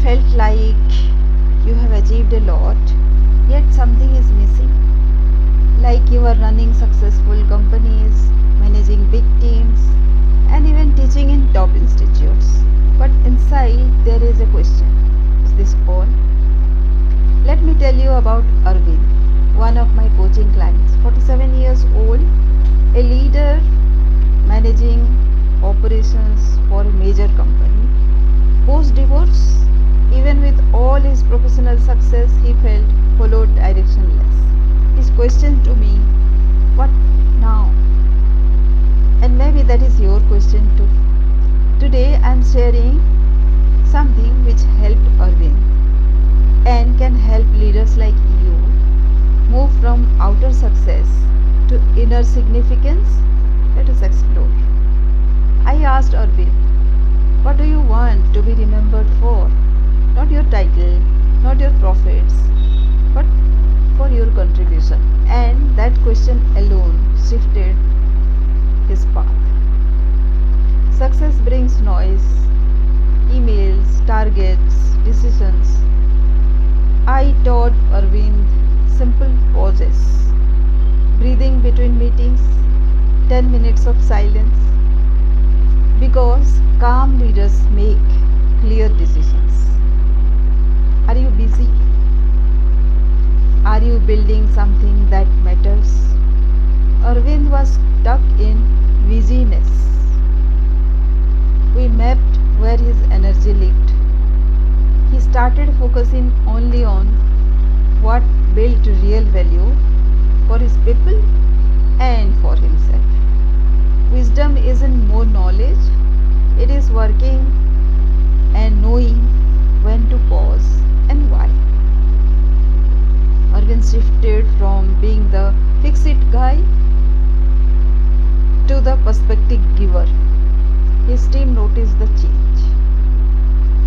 felt like you have achieved a lot, yet something is missing? Like you are running successful companies, managing big teams, and even teaching in top institutes. But inside, there is a question: is this all? Let me tell you about Arvind, one of my coaching clients, 47 years old, a leader managing operations for a major company. Post divorce, even with all his professional success, he felt followed directionless. His question to me, what now? And maybe that is your question too. Today I am sharing something which helped Arvind and can help leaders like you move from outer success to inner significance. Let us explore. I asked Arvind, what do you want to be remembered for? Not your title, not your profits, but for your contribution. And that question alone shifted his path. Success brings noise, emails, targets, decisions. I taught Arvind simple pauses, breathing between meetings, 10 minutes of silence, because calm leaders make clear decisions. Are you busy? Are you building something that matters? Arvind was stuck in busyness. We mapped where his energy leaked. He started focusing only on what built real value for his people and for himself. Wisdom isn't more knowledge, it is working and knowing when to pause and why. Arvind shifted from being the fix it guy to the perspective giver. His team noticed the change.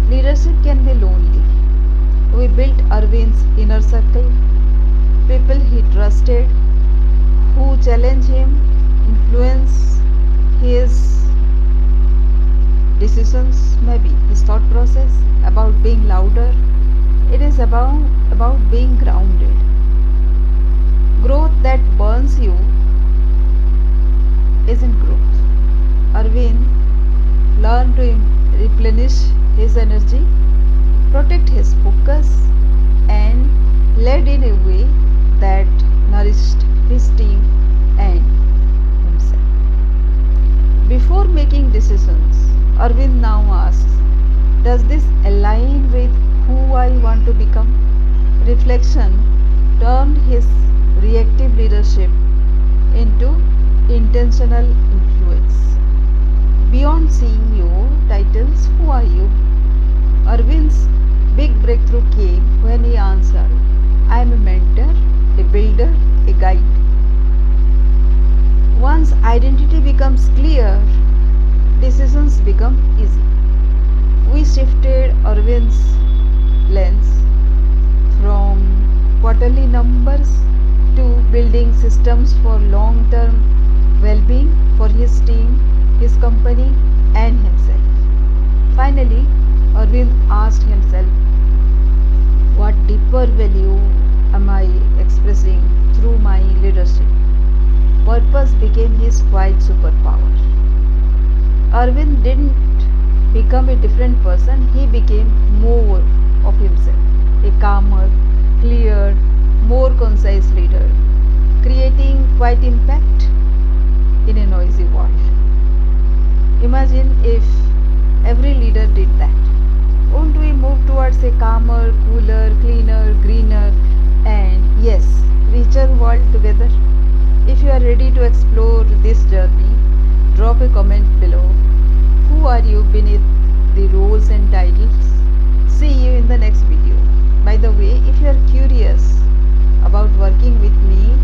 Leadership can be lonely. We built Arvind's inner circle, people he trusted, who challenged him, influence his decisions, maybe his thought process about being louder. It is about being grounded. Growth that burns you isn't growth. Arvind learned to replenish his energy, protect his focus, and led in a way that nourished his team and himself. Before making decisions, Arvind now asks, does this align with who I want to become? Reflection turned his reactive leadership into intentional influence. Beyond CEO titles, who are you? Arvind's big breakthrough came when he answered, I am a mentor, a builder, a guide. Once identity becomes clear, decisions become easy. We shifted Arvind's lens from quarterly numbers to building systems for long-term well-being for his team, his company, and himself. Finally, Arvind asked himself, what deeper value am I expressing through my leadership? Purpose became his quiet superpower. Arvind didn't become a different person, he became more of himself, a calmer, clear, more concise leader, creating quiet impact in a noisy world. Imagine if every leader did that. Won't we move towards a calmer, cooler, cleaner, greener, and yes, richer world together? If you are ready to explore this journey, drop a comment below. Who are you beneath the roles and titles? See you in the next video. By the way, if you are curious about working with me,